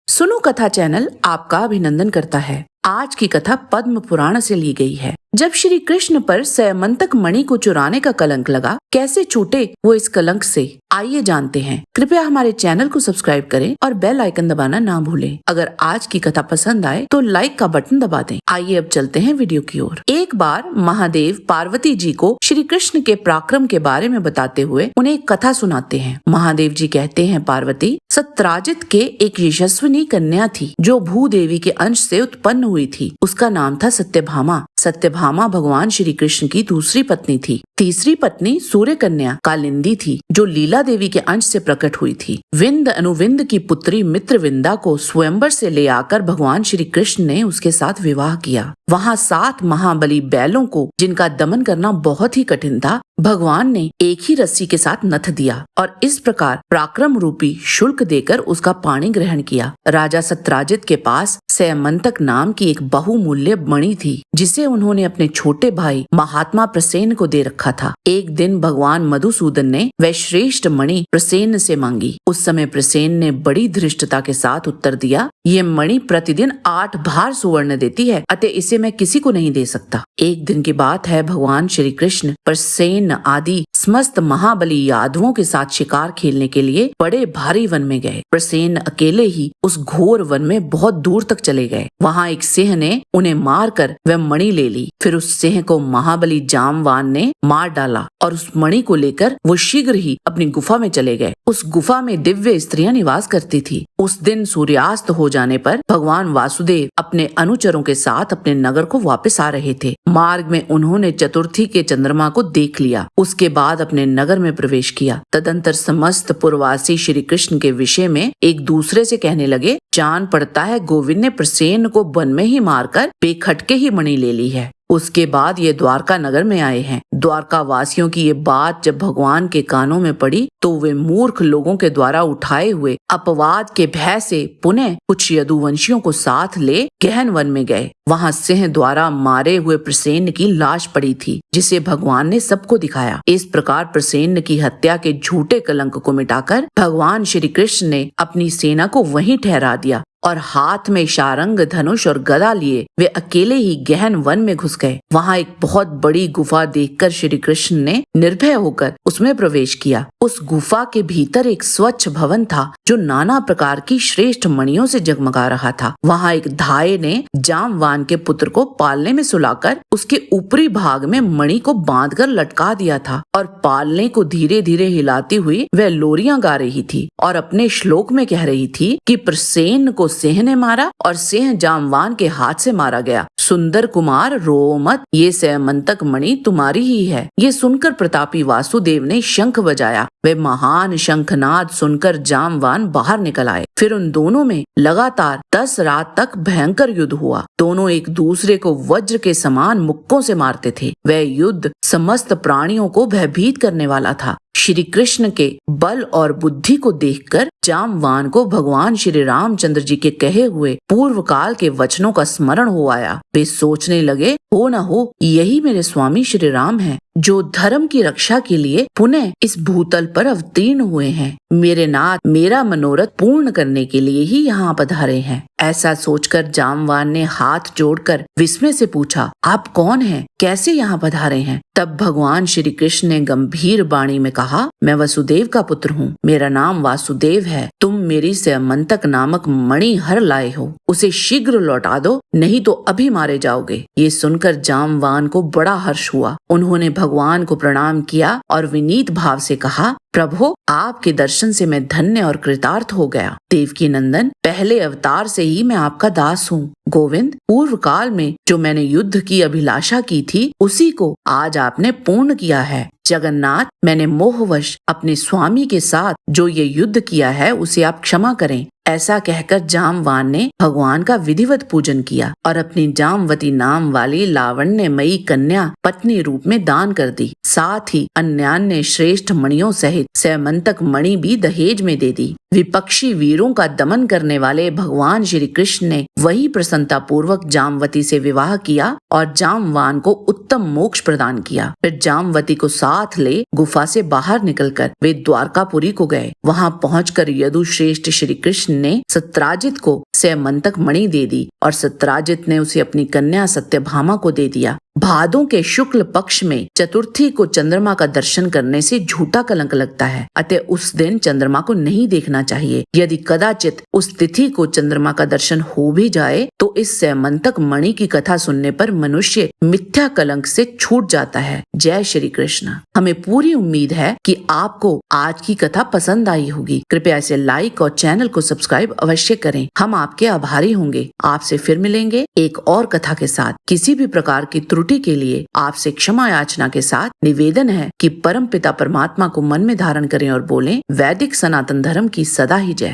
सुनो कथा चैनल आपका अभिनंदन करता है। आज की कथा पद्म पुराण से ली गई है। जब श्री कृष्ण पर सैमंतक मणि को चुराने का कलंक लगा, कैसे छूटे वो इस कलंक से, आइए जानते हैं। कृपया हमारे चैनल को सब्सक्राइब करें और बेल आइकन दबाना ना भूलें। अगर आज की कथा पसंद आए तो लाइक का बटन दबा दें। आइए अब चलते हैं वीडियो की ओर। एक बार महादेव पार्वती जी को श्री कृष्ण के पराक्रम के बारे में बताते हुए उन्हें एक कथा सुनाते हैं। महादेव जी कहते हैं, पार्वती, सत्राजित के एक यशस्विनी कन्या थी जो भूदेवी के अंश से उत्पन्न हुई थी। उसका नाम था सत्यभामा। सत्यभामा भगवान श्री कृष्ण की दूसरी पत्नी थी। तीसरी पत्नी सूर्य कन्या कालिंदी थी जो लीला देवी के अंश से प्रकट हुई थी। विंद अनुविंद की पुत्री मित्रविंदा को स्वयंवर से ले आकर भगवान श्री कृष्ण ने उसके साथ विवाह किया। वहाँ 7 महाबली बैलों को, जिनका दमन करना बहुत ही कठिन था, भगवान ने एक ही रस्सी के साथ नथ दिया और इस प्रकार पराक्रम रूपी शुल्क देकर उसका पाणी ग्रहण किया। राजा सत्राजित के पास सैमंतक नाम की एक बहुमूल्य मणि थी जिसे उन्होंने अपने छोटे भाई महात्मा प्रसेन को दे रखा था। एक दिन भगवान मधुसूदन ने वह श्रेष्ठ मणि प्रसेन से मांगी। उस समय प्रसेन ने बड़ी धृष्टता के साथ उत्तर दिया, ये मणि प्रतिदिन 8 भार सुवर्ण देती है, अतः इसे मैं किसी को नहीं दे सकता। एक दिन की बात है, भगवान श्री कृष्ण प्रसेन आदि समस्त महाबली यादवों के साथ शिकार खेलने के लिए बड़े भारी वन में गए। प्रसेन अकेले ही उस घोर वन में बहुत दूर तक चले गए। वहाँ एक सिंह ने उन्हें मारकर वह मणि ले ली। फिर उस सिंह को महाबली जामवान ने मार डाला और उस मणि को लेकर वो शीघ्र ही अपनी गुफा में चले गए। उस गुफा में दिव्य स्त्रियां निवास करती थी। उस दिन सूर्यास्त हो जाने पर भगवान वासुदेव अपने अनुचरों के साथ अपने नगर को वापस आ रहे थे। मार्ग में उन्होंने चतुर्थी के चंद्रमा को देख लिया। उसके बाद अपने नगर में प्रवेश किया। तदंतर समस्त पुरवासी श्री कृष्ण के विषय में एक दूसरे से कहने लगे, जान पड़ता है गोविंद ने प्रसेन को वन में ही मारकर बेखटके ही मणि ले ली है। उसके बाद ये द्वारका नगर में आए हैं। द्वारका वासियों की ये बात जब भगवान के कानों में पड़ी तो वे मूर्ख लोगों के द्वारा उठाए हुए अपवाद के भय से पुनः कुछ यदुवंशियों को साथ ले गहन वन में गए। वहाँ सिंह द्वारा मारे हुए प्रसेन की लाश पड़ी थी जिसे भगवान ने सबको दिखाया। इस प्रकार प्रसेन की हत्या के झूठे कलंक को मिटाकर भगवान श्री कृष्ण ने अपनी सेना को वहीं ठहरा दिया और हाथ में शारंग, धनुष और गदा लिए वे अकेले ही गहन वन में घुस गए। वहाँ एक बहुत बड़ी गुफा देखकर श्री कृष्ण ने निर्भय होकर उसमें प्रवेश किया। उस गुफा के भीतर एक स्वच्छ भवन था जो नाना प्रकार की श्रेष्ठ मणियों से जगमगा रहा था। वहाँ एक धाये ने जामवान के पुत्र को पालने में सुलाकर उसके ऊपरी भाग में मणि को बांधकर लटका दिया था और पालने को धीरे धीरे हिलाती हुई वह लोरियां गा रही थी और अपने श्लोक में कह रही थी कि प्रसेन को सिंह ने मारा और सिंह जामवान के हाथ से मारा गया। सुंदर कुमार, रो मत, ये सैमंतक मणि तुम्हारी ही है। ये सुनकर प्रतापी वासुदेव ने शंख बजाया। वे महान शंखनाद सुनकर जामवान बाहर निकल आए। फिर उन दोनों में लगातार 10 रात तक भयंकर युद्ध हुआ। दोनों एक दूसरे को वज्र के समान मुक्कों से मारते थे। वह युद्ध समस्त प्राणियों को भयभीत करने वाला था। श्री कृष्ण के बल और बुद्धि को देखकर जामवान को भगवान श्री रामचंद्र जी के कहे हुए पूर्व काल के वचनों का स्मरण हो आया। वे सोचने लगे, हो न हो यही मेरे स्वामी श्री राम हैं जो धर्म की रक्षा के लिए पुनः इस भूतल पर अवतीर्ण हुए हैं। मेरे नाथ मेरा मनोरथ पूर्ण करने के लिए ही यहाँ पधारे हैं। ऐसा सोचकर जामवान ने हाथ जोड़कर विस्मय से पूछा, आप कौन हैं? कैसे यहाँ पधारे हैं? तब भगवान श्री कृष्ण ने गंभीर वाणी में कहा, मैं वसुदेव का पुत्र हूँ। मेरा नाम वासुदेव है। तुम मेरी सैमंतक नामक मणि हर लाए हो, उसे शीघ्र लौटा दो, नहीं तो अभी मारे जाओगे। ये सुनकर जामवान को बड़ा हर्ष हुआ। उन्होंने भगवान को प्रणाम किया और विनीत भाव से कहा, प्रभु, आपके दर्शन से मैं धन्य और कृतार्थ हो गया। देवकी नंदन, पहले अवतार से ही मैं आपका दास हूँ। गोविंद, पूर्व काल में जो मैंने युद्ध की अभिलाषा की थी उसी को आज आपने पूर्ण किया है। जगन्नाथ, मैंने मोहवश अपने स्वामी के साथ जो ये युद्ध किया है उसे आप क्षमा करें। ऐसा कहकर जामवान ने भगवान का विधिवत पूजन किया और अपनी जामवती नाम वाली लावण्यमयी कन्या पत्नी रूप में दान कर दी। साथ ही अन्यान्य श्रेष्ठ मणियों सहित सैमंतक मणि भी दहेज में दे दी। विपक्षी वीरों का दमन करने वाले भगवान श्री कृष्ण ने वही प्रसन्नता पूर्वक जामवती से विवाह किया और जामवान को उत्तम मोक्ष प्रदान किया। फिर जामवती को साथ ले गुफा से बाहर निकलकर वे द्वारकापुरी को गए। वहां पहुंचकर यदुश्रेष्ठ श्री कृष्ण ने सत्राजित को स्यमंतक मणि दे दी और सत्राजित ने उसे अपनी कन्या सत्यभामा को दे दिया। भादों के शुक्ल पक्ष में चतुर्थी को चंद्रमा का दर्शन करने से झूठा कलंक लगता है, अतः उस दिन चंद्रमा को नहीं देखना चाहिए। यदि कदाचित उस तिथि को चंद्रमा का दर्शन हो भी जाए तो इस स्यमंतक मणि की कथा सुनने पर मनुष्य मिथ्या कलंक से छूट जाता है। जय श्री कृष्ण। हमें पूरी उम्मीद है कि आपको आज की कथा पसंद आई होगी। कृपया इसे लाइक और चैनल को सब्सक्राइब अवश्य करें। हम आपके आभारी होंगे। आपसे फिर मिलेंगे एक और कथा के साथ। किसी भी प्रकार की त्रुटि के लिए आपसे क्षमा याचना के साथ निवेदन है कि परम पिता परमात्मा को मन में धारण करें और बोलें, वैदिक सनातन धर्म की सदा ही जय।